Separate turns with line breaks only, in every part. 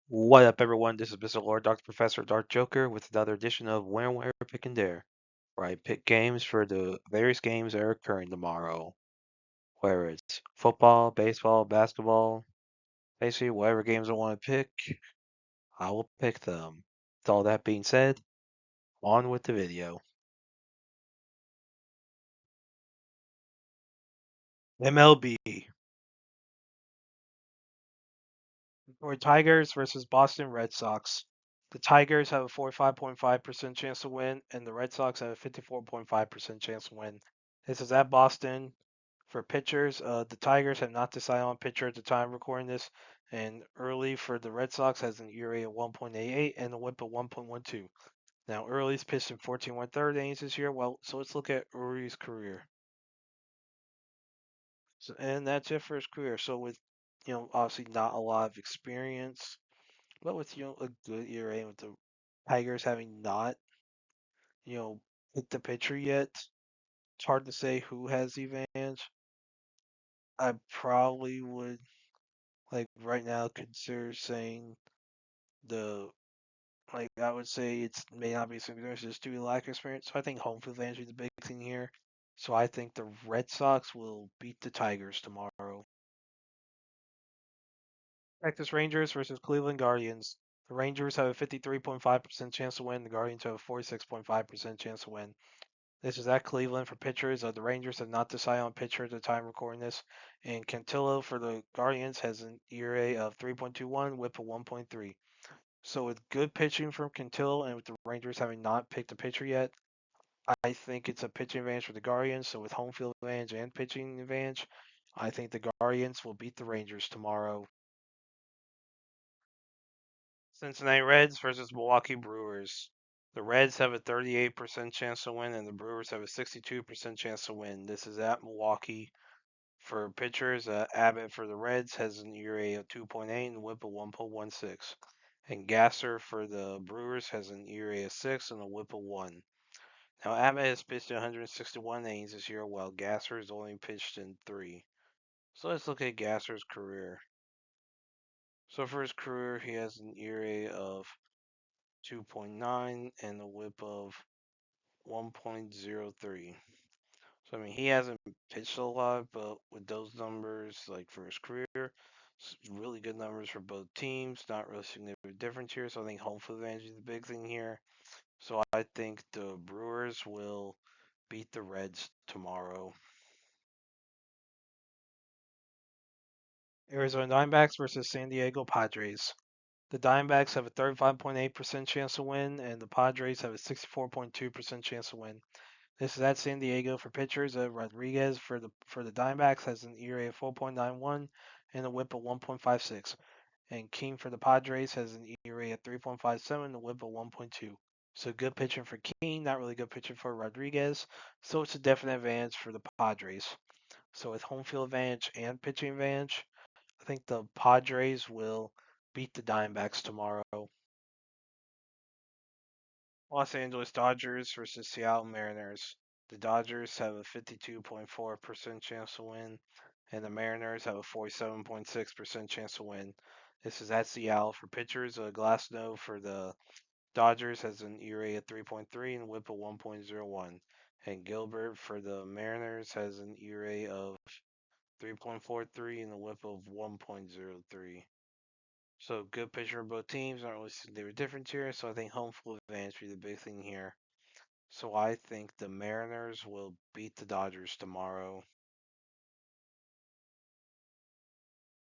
What up, everyone? This is Mr. Lord, Dr. Professor, Dark Joker, with another edition of Where, Pick, and Dare, where I pick games for the various games that are occurring tomorrow. Whether it's football, baseball, basketball, basically whatever games I want to pick, I will pick them. With all that being said, on with the video. MLB. Or Tigers versus Boston Red Sox. The Tigers have a 45.5% chance to win, and the Red Sox have a 54.5% chance to win. This is at Boston. For pitchers, the Tigers have not decided on pitcher at the time of recording this, and early for the Red Sox has an ERA of 1.88 and a WHIP of 1.12. Now, Early's pitched in 14 1/3 innings this year. Well, so let's look at Early's career. So, and that's it for his career. So with, obviously not a lot of experience, but with, a good ERA, with the Tigers having not, hit the pitcher yet, it's hard to say who has the advantage. I probably would, like, right now, consider saying the, like, I would say it's may not be some experience, just due to lack of experience. So I think home field advantage is the big thing here. So I think the Red Sox will beat the Tigers tomorrow. Texas Rangers versus Cleveland Guardians. The Rangers have a 53.5% chance to win. The Guardians have a 46.5% chance to win. This is at Cleveland for pitchers. The Rangers have not decided on pitcher at the time of recording this. And Cantillo for the Guardians has an ERA of 3.21, WHIP of 1.3. So with good pitching from Cantillo and with the Rangers having not picked a pitcher yet, I think it's a pitching advantage for the Guardians. So with home field advantage and pitching advantage, I think the Guardians will beat the Rangers tomorrow. Cincinnati Reds versus Milwaukee Brewers. The Reds have a 38% chance to win, and the Brewers have a 62% chance to win. This is at Milwaukee. For pitchers, Abbott for the Reds has an ERA of 2.8 and a WHIP of 1.16. And Gasser for the Brewers has an ERA of 6 and a WHIP of 1. Now, Abbott has pitched in 161 innings this year, while Gasser has only pitched in 3. So let's look at Gasser's career. So for his career, he has an ERA of 2.9 and a WHIP of 1.03. So I mean, he hasn't pitched a lot, but with those numbers, like for his career, really good numbers for both teams. Not really significant difference here. So I think home field advantage is the big thing here. So I think the Brewers will beat the Reds tomorrow. Arizona Diamondbacks versus San Diego Padres. The Diamondbacks have a 35.8% chance to win, and the Padres have a 64.2% chance to win. This is at San Diego for pitchers. Rodriguez for the Diamondbacks has an ERA of 4.91 and a WHIP of 1.56. And King for the Padres has an ERA of 3.57 and a WHIP of 1.2. So good pitching for King, not really good pitching for Rodriguez. So it's a definite advantage for the Padres. So with home field advantage and pitching advantage, I think the Padres will beat the Diamondbacks tomorrow. Los Angeles Dodgers versus Seattle Mariners. The Dodgers have a 52.4% chance to win, and the Mariners have a 47.6% chance to win. This is at Seattle for pitchers. Glasnow for the Dodgers has an ERA of 3.3 and WHIP of 1.01. And Gilbert for the Mariners has an ERA of 3.43 and a WHIP of 1.03. So good pitcher for both teams. Not really significant difference here. So I think home field advantage will be the big thing here. So I think the Mariners will beat the Dodgers tomorrow.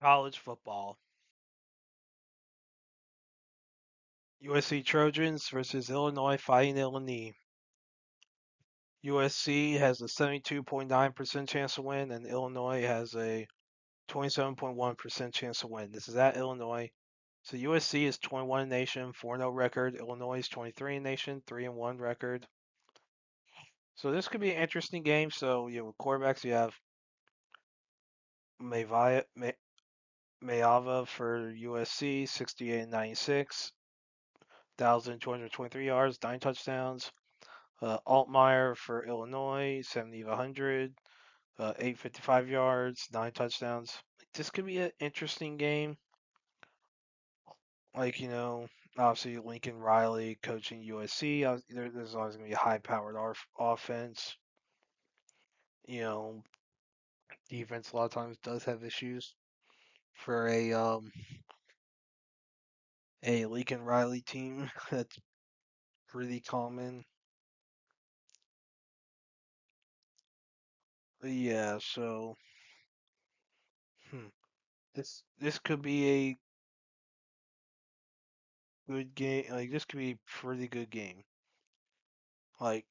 College football. USC Trojans versus Illinois Fighting Illinni. USC has a 72.9% chance to win, and Illinois has a 27.1% chance to win. This is at Illinois. So USC is 21 in nation, 4-0 record. Illinois is 23 in nation, 3-1 record. So this could be an interesting game. So with quarterbacks, you have Mayava for USC, 68 and 96, 1,223 yards, 9 touchdowns. Altmaier for Illinois, 70 of 100, 855 yards, 9 touchdowns. This could be an interesting game. like obviously Lincoln Riley coaching USC. There's always going to be a high-powered offense. You know, defense a lot of times does have issues for a Lincoln Riley team. That's pretty common. Yeah, so hmm, this could be a good game. Like this could be a pretty good game. Like,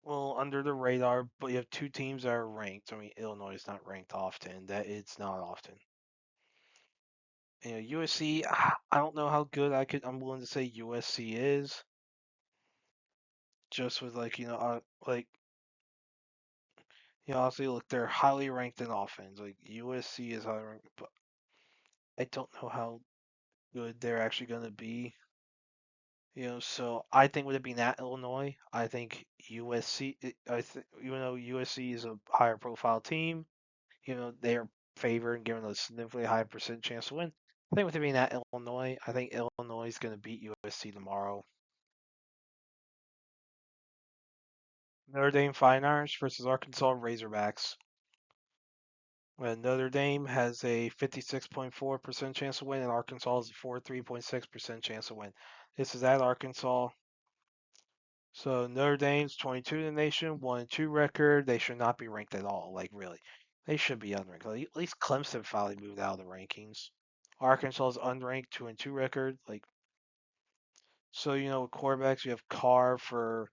well, under the radar, but you have two teams that are ranked. I mean, Illinois is not ranked often. That it's not often. USC. I don't know how good I'm willing to say USC is. Just with honestly, look, they're highly ranked in offense. Like USC is highly ranked, but I don't know how good they're actually going to be. So I think with it being at Illinois, I think USC. Even though USC is a higher profile team, they are favored and given a significantly higher percent chance to win. I think with it being at Illinois, I think Illinois is going to beat USC tomorrow. Notre Dame Fine Arts versus Arkansas Razorbacks. When Notre Dame has a 56.4% chance to win and Arkansas has a 43.6% chance to win. This is at Arkansas. So Notre Dame's 22 in the nation, 1-2 record. They should not be ranked at all. Like really, they should be unranked. Like, at least Clemson finally moved out of the rankings. Arkansas is unranked, 2-2 record. Like so, with quarterbacks, you have Carr for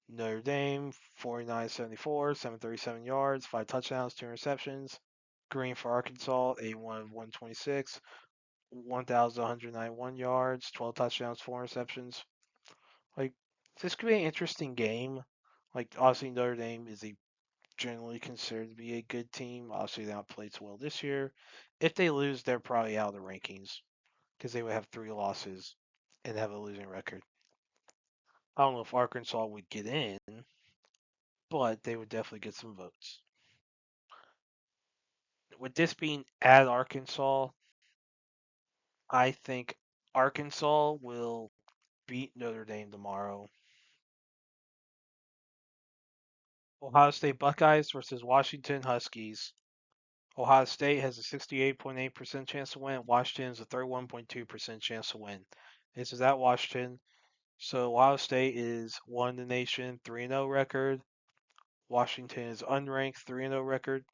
Notre Dame, 49-74, 737 yards, 5 touchdowns, 2 interceptions. Green for Arkansas, 81 of 126, 1,191 yards, 12 touchdowns, 4 interceptions. Like, this could be an interesting game. Like, obviously, Notre Dame is generally considered to be a good team. Obviously, they not played so well this year. If they lose, they're probably out of the rankings because they would have 3 losses and have a losing record. I don't know if Arkansas would get in, but they would definitely get some votes. With this being at Arkansas, I think Arkansas will beat Notre Dame tomorrow. Ohio State Buckeyes versus Washington Huskies. Ohio State has a 68.8% chance to win. Washington has a 31.2% chance to win. This is at Washington. So Ohio State is 1 in the nation, 3-0 record. Washington is unranked, 3-0 record.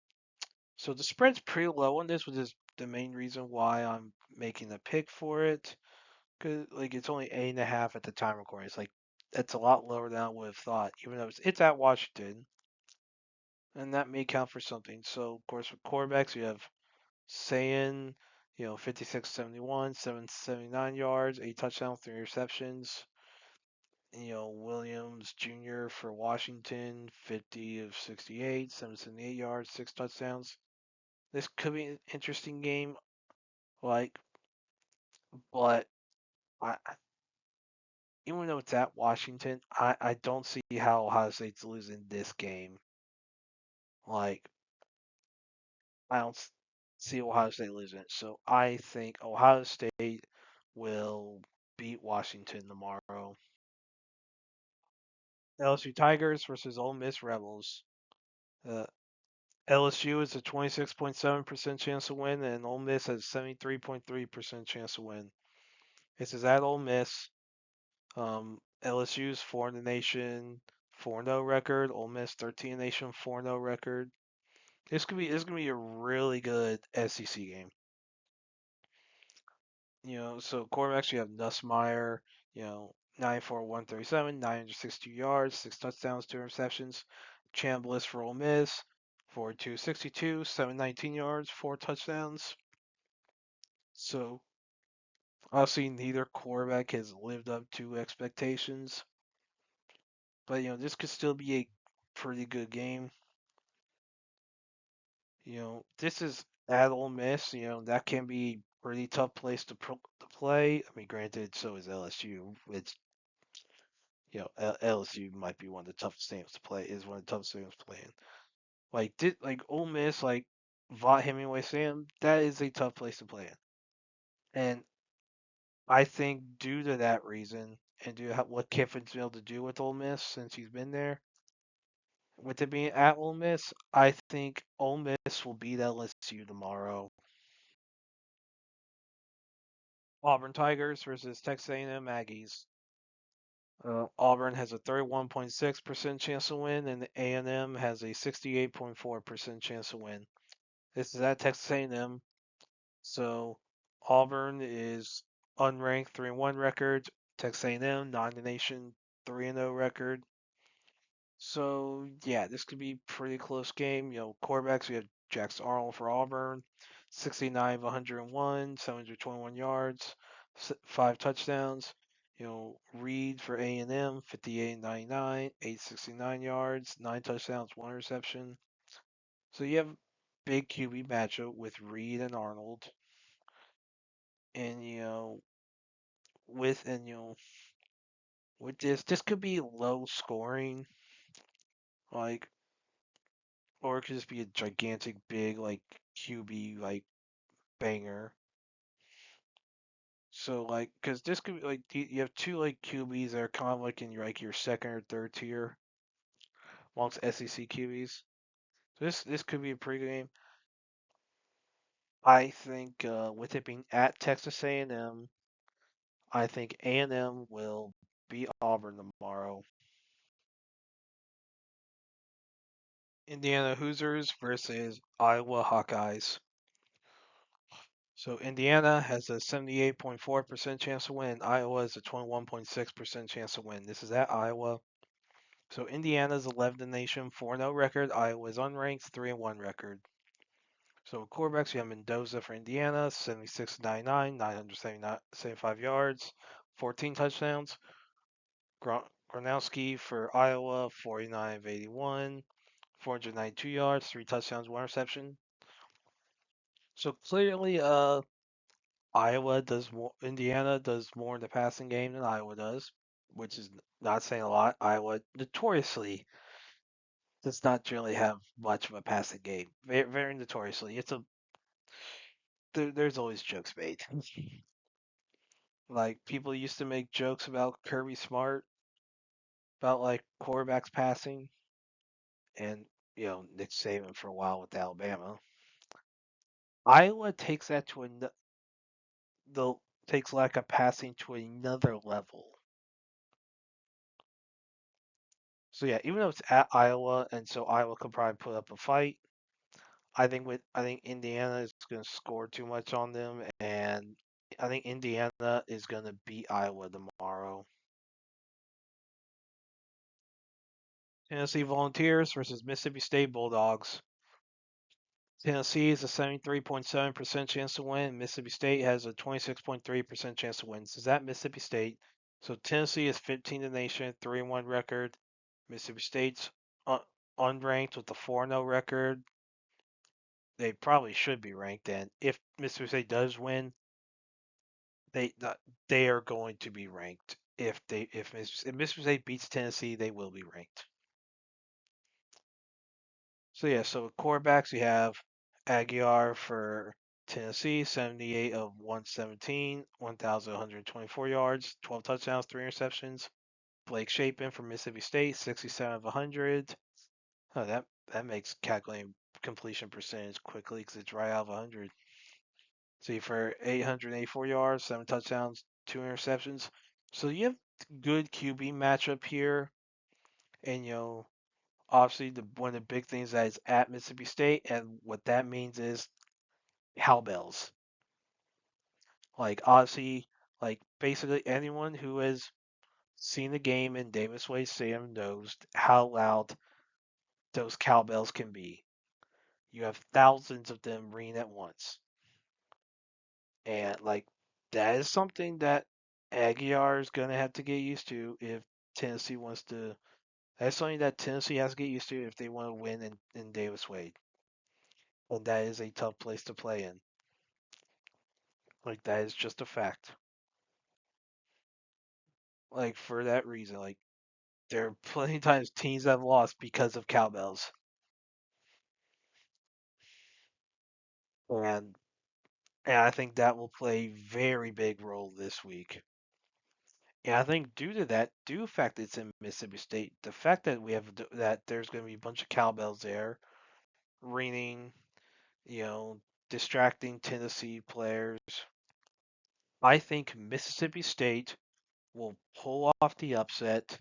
So the spread's pretty low on this, which is the main reason why I'm making a pick for it. Cause it's only 8.5 at the time recording. It's like that's a lot lower than I would have thought, even though it's at Washington, and that may count for something. So of course with quarterbacks you have Sayin, 56-71, 779 yards, 8 touchdowns, 3 interceptions. Williams Jr. for Washington, 50 of 68, 778 yards, 6 touchdowns. This could be an interesting game, like, but I, even though it's at Washington, I don't see how Ohio State's losing this game. Like, I don't see Ohio State losing it. So I think Ohio State will beat Washington tomorrow. LSU Tigers versus Ole Miss Rebels. Uh, LSU is a 26.7% chance to win, and Ole Miss has a 73.3% chance to win. This is at Ole Miss. LSU's 4 in the nation, 4-0 record. Ole Miss 13 in the nation, 4-0 record. This could be a really good SEC game. So quarterbacks you have Nussmeyer, 94 137, 962 yards, 6 touchdowns, 2 interceptions. Chambliss for Ole Miss, 4262, 719 yards, 4 touchdowns. So obviously neither quarterback has lived up to expectations. But this could still be a pretty good game. This is at Ole Miss. That can be a pretty tough place to play. I mean, granted, so is LSU. It's LSU might be one of the toughest teams to play. Is one of the toughest teams to play in. Like Ole Miss, like Vaught Hemingway Sam, that is a tough place to play in. And I think due to that reason, and due to what Kiffin's been able to do with Ole Miss since he's been there, with it being at Ole Miss, I think Ole Miss will beat LSU tomorrow. Auburn Tigers versus Texas A&M Aggies. Auburn has a 31.6% chance to win, and A&M has a 68.4% chance to win. This is at Texas A&M, so Auburn is unranked 3-1 record. Texas A&M non-nation 3-0 record. So yeah, this could be a pretty close game. Quarterbacks we have Jackson Arnold for Auburn, 69 of 101, 721 yards, 5 touchdowns. Reed for A&M, 58 and 99, 869 yards, 9 touchdowns, 1 reception. So you have big QB matchup with Reed and Arnold, and with and with this could be low scoring, like, or it could just be a gigantic big like QB like banger. So like, because this could be like you have two like QBs that are kind of like in your second or third tier amongst SEC QBs. So this could be a pretty good game. I think with it being at Texas A&M, I think A&M will beat Auburn tomorrow. Indiana Hoosiers versus Iowa Hawkeyes. So Indiana has a 78.4% chance to win. Iowa has a 21.6% chance to win. This is at Iowa. So Indiana's 11th in the nation, 4-0 record. Iowa's unranked, 3-1 record. So quarterbacks, you have Mendoza for Indiana, 76-99, 975 yards, 14 touchdowns. Gronowski for Iowa, 49 of 81, 492 yards, 3 touchdowns, 1 reception. So clearly, Indiana does more in the passing game than Iowa does, which is not saying a lot. Iowa notoriously does not generally have much of a passing game. Very, very notoriously, there's always jokes made. Like people used to make jokes about Kirby Smart about like quarterbacks passing, and Nick Saban for a while with Alabama. Iowa takes that to takes lack of passing to another level. So yeah, even though it's at Iowa, and so Iowa could probably put up a fight, I think Indiana is going to score too much on them, and I think Indiana is going to beat Iowa tomorrow. Tennessee Volunteers versus Mississippi State Bulldogs. Tennessee has a 73.7% chance to win. Mississippi State has a 26.3% chance to win. This is at Mississippi State. So Tennessee is 15th in the nation, 3-1 record. Mississippi State's unranked with a 4-0 record. They probably should be ranked. And if Mississippi State does win, they they are going to be ranked. If Mississippi State beats Tennessee, they will be ranked. So yeah, so quarterbacks we have Aguiar for Tennessee, 78 of 117, 1,124 yards, 12 touchdowns, 3 interceptions. Blake Shapen for Mississippi State, 67 of 100. Oh, that makes calculating completion percentage quickly because it's right out of 100. See, for 884 yards, 7 touchdowns, 2 interceptions. So you have good QB matchup here, and obviously one of the big things that is at Mississippi State, and what that means is cowbells. Like obviously, like basically anyone who has seen the game in Davis Wade Stadium knows how loud those cowbells can be. You have thousands of them ringing at once, and like that is something that Aguiar is gonna have to get used to if Tennessee wants to. That's something that Tennessee has to get used to if they want to win in Davis Wade, and that is a tough place to play in. Like that is just a fact. Like for that reason, like there are plenty of times teams have lost because of cowbells, and And I think that will play a very big role this week. And I think due to that, due to the fact that it's in Mississippi State, the fact that that there's going to be a bunch of cowbells there, ringing, you know, distracting Tennessee players, I think Mississippi State will pull off the upset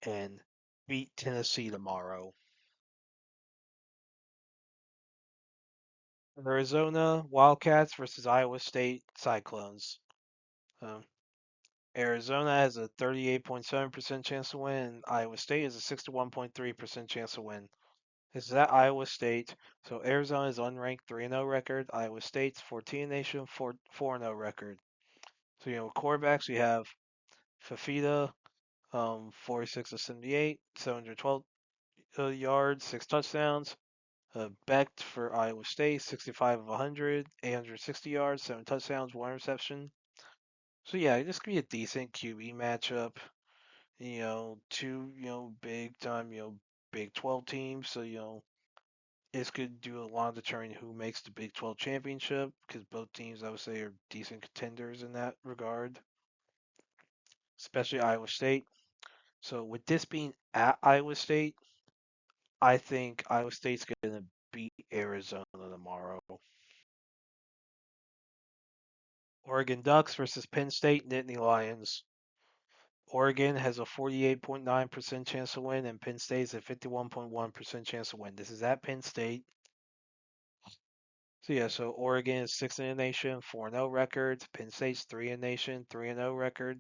and beat Tennessee tomorrow. Arizona Wildcats versus Iowa State Cyclones. Um, Arizona has a 38.7% chance to win, and Iowa State has a 61.3% chance to win. This is at Iowa State. So Arizona is unranked 3-0 record. Iowa State's 14 nation 4-0 record. So quarterbacks we have Fafita, 46 of 78, 712 yards, 6 touchdowns. Becht for Iowa State, 65 of 100, 860 yards, 7 touchdowns, 1 reception. So yeah, this could be a decent QB matchup. Two big time Big 12 teams. So this could do a lot of determining who makes the Big 12 championship because both teams I would say are decent contenders in that regard, especially Iowa State. So with this being at Iowa State, I think Iowa State's going to beat Arizona tomorrow. Oregon Ducks versus Penn State Nittany Lions. Oregon has a 48.9% chance to win, and Penn State has a 51.1% chance to win. This is at Penn State. So yeah, so Oregon is 6 in the nation, 4-0 record. Penn State's 3 in the nation, 3-0 record.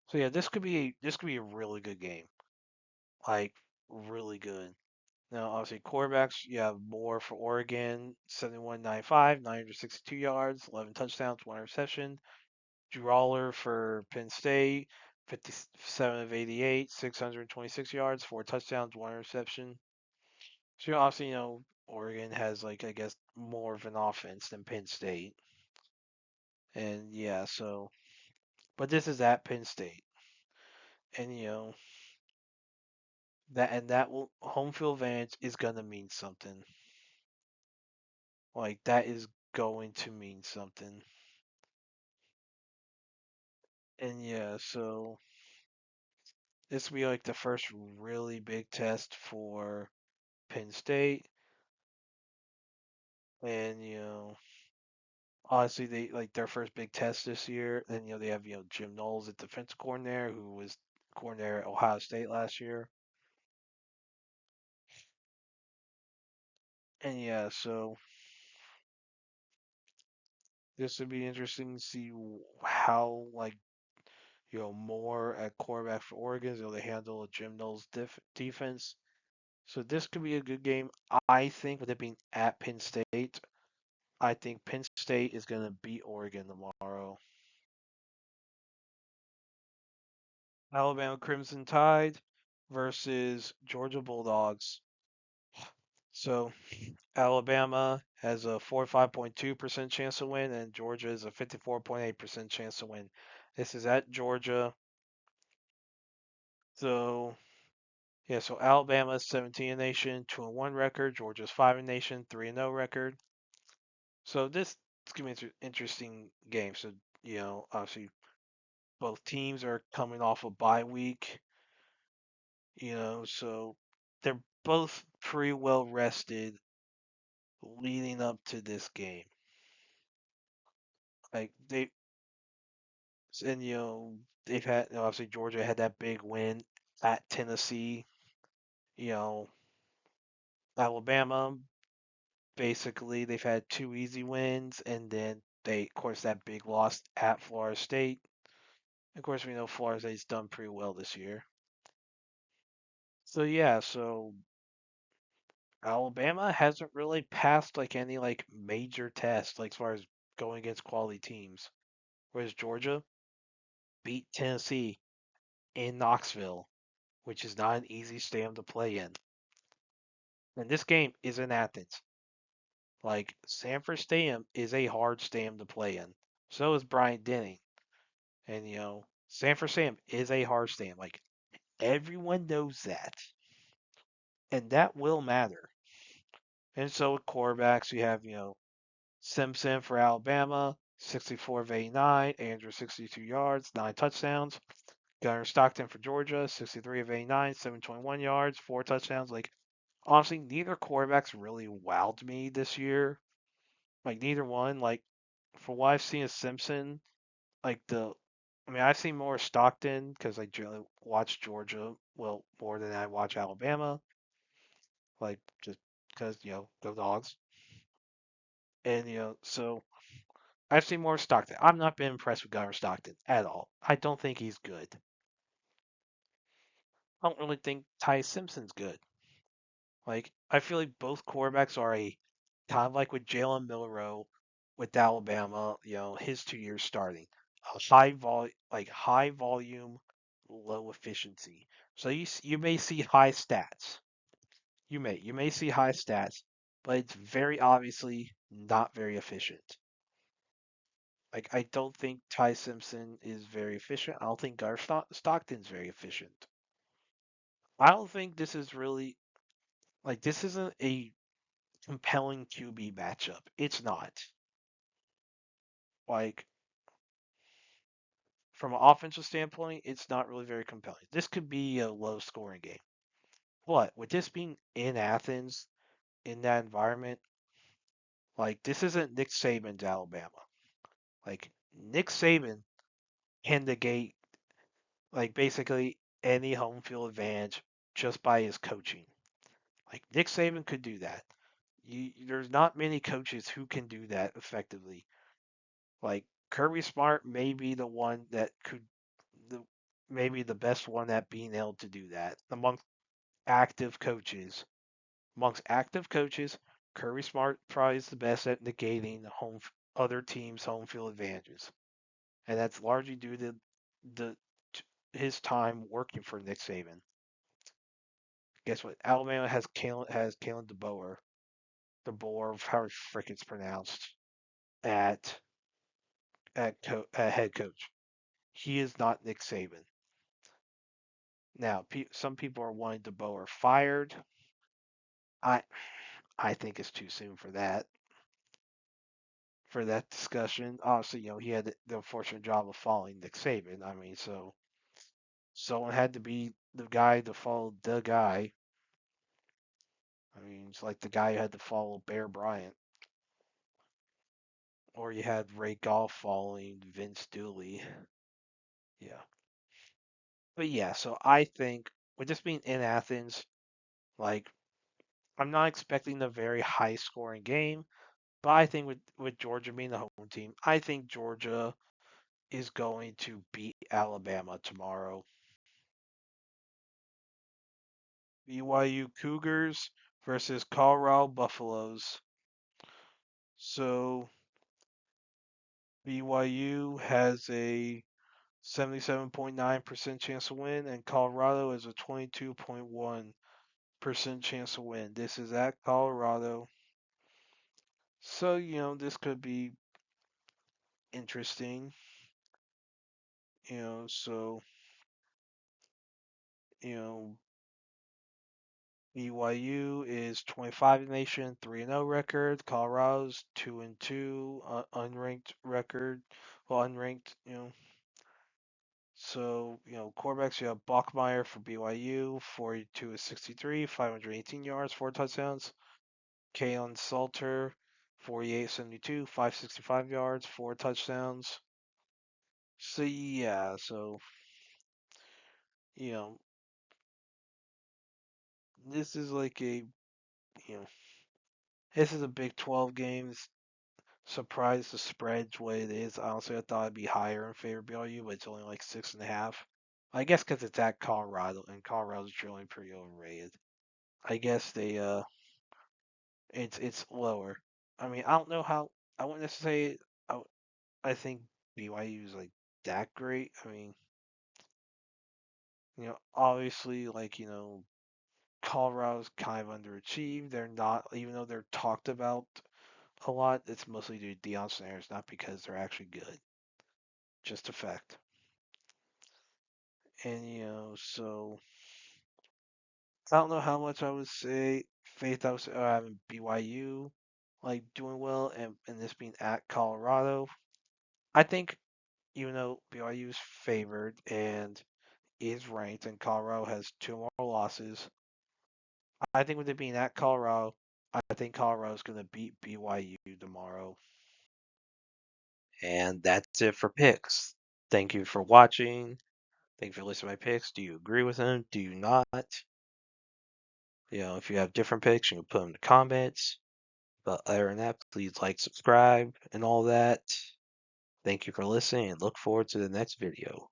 So yeah, this could be a really good game, like really good. Now obviously quarterbacks, you have Moore for Oregon, 71.95, 962 yards, 11 touchdowns, 1 reception. Drawler for Penn State, 57 of 88, 626 yards, 4 touchdowns, 1 reception. So obviously, Oregon has like I guess more of an offense than Penn State, and yeah, so but this is at Penn State, and that will home field advantage is gonna mean something. Like that is going to mean something, and yeah, so this will be like the first really big test for Penn State, and honestly, they like their first big test this year. Then they have Jim Knowles at defensive coordinator, who was coordinator at Ohio State last year, and yeah, so this would be interesting to see how like more at quarterback for Oregon, they handle a Jim Knowles defense. So this could be a good game. I think with it being at Penn State, I think Penn State is going to beat Oregon tomorrow. Alabama Crimson Tide versus Georgia Bulldogs. So Alabama has a 45.2% chance to win, and Georgia is a 54.8% chance to win. This is at Georgia. So yeah, so Alabama's 17 in nation, 2-1 record. Georgia's 5 in nation, 3-0 record. So this is gonna be an interesting game. So obviously both teams are coming off a bye week. So they're both pretty well rested leading up to this game. Like and they've had obviously Georgia had that big win at Tennessee. You know, Alabama basically they've had 2 easy wins, and then of course that big loss at Florida State. Of course, we know Florida State's done pretty well this year. So yeah, so Alabama hasn't really passed like any like major test like as far as going against quality teams. Whereas Georgia beat Tennessee in Knoxville, which is not an easy stadium to play in. And this game is in Athens. Like Sanford Stadium is a hard stadium to play in. So is Bryant Denny. And Sanford Stadium is a hard stadium. Like everyone knows that. And that will matter. And so with quarterbacks, you have, Simpson for Alabama, 64 of 89. Andrews, 62 yards, 9 touchdowns. Gunnar Stockton for Georgia, 63 of 89, 721 yards, 4 touchdowns. Like, honestly, neither quarterbacks really wowed me this year. Like, neither one. Like, for what I've seen of Simpson, like, I've seen more Stockton because I generally watch Georgia, well, more than I watch Alabama. Like, just because, go dogs. And, so I've seen more Stockton. I've not been impressed with Gunnar Stockton at all. I don't think he's good. I don't really think Ty Simpson's good. Like, I feel like both quarterbacks are a kind of like with Jalen Milroe with Alabama, his 2 years starting. A high volume, low efficiency. So you may see high stats. You may see high stats, but it's very obviously not very efficient. Like, I don't think Ty Simpson is very efficient. I don't think Gar Stockton's very efficient. I don't think this is really like this isn't a compelling QB matchup. It's not. Like, from an offensive standpoint, it's not really very compelling. This could be a low scoring game. But with this being in Athens, in that environment, like, this isn't Nick Saban's Alabama. Like, Nick Saban can negate, like, basically any home field advantage just by his coaching. Like, Nick Saban could do that. There's not many coaches who can do that effectively. Like, Kirby Smart may be the one that could, the maybe the best one at being able to do that active coaches. Amongst active coaches, Kirby Smart probably is the best at negating other teams' home field advantages, and that's largely due to the his time working for Nick Saban. Guess what? Alabama has Kalen DeBoer, however frick it's pronounced, at at head coach. He is not Nick Saban. Now, some people are wanting DeBoer fired. I I think it's too soon for that discussion. Obviously, he had the unfortunate job of following Nick Saban. I mean, so someone had to be the guy to follow the guy. I mean, it's like the guy who had to follow Bear Bryant, or you had Ray Goff following Vince Dooley. Yeah, but yeah. So I think with this being in Athens, like, I'm not expecting a very high scoring game. But I think with Georgia being the home team, I think Georgia is going to beat Alabama tomorrow. BYU Cougars versus Colorado Buffaloes. So BYU has a 77.9% chance to win, and Colorado is a 22.1% chance to win. This is at Colorado. So, this could be interesting. So, you know, BYU is 25 in the nation, 3-0 record. Colorado's 2-2, unranked record. Well, unranked, So, quarterbacks, you have Bachmeyer for BYU, 42 of 63, 518 yards, 4 touchdowns. Kalen Salter, 48 72, 565 yards, 4 touchdowns. So, yeah, you know, this is like you know, this is a Big 12 game. Surprised the spread's what it is. Honestly, I thought it'd be higher in favor of BYU, but it's only like 6.5. I guess because it's at Colorado, and Colorado's generally pretty overrated. I guess it's lower. I mean, I don't know how. I wouldn't necessarily say I, I think BYU is like that great. I mean, obviously, like, Colorado's kind of underachieved. They're not, even though they're talked about a lot. It's mostly due to Deion Sanders, not because they're actually good. Just a fact. And so I don't know how much I would say faith I would say having BYU. like doing well, and this being at Colorado, I think even though BYU is favored and is ranked, and Colorado has two more losses, I think with it being at Colorado, I think Colorado's going to beat BYU tomorrow. And that's it for picks. Thank you for watching. Thank you for listening to my picks. Do you agree with them? Do you not? If you have different picks, you can put them in the comments. But other than that, please like, subscribe, and all that. Thank you for listening, and look forward to the next video.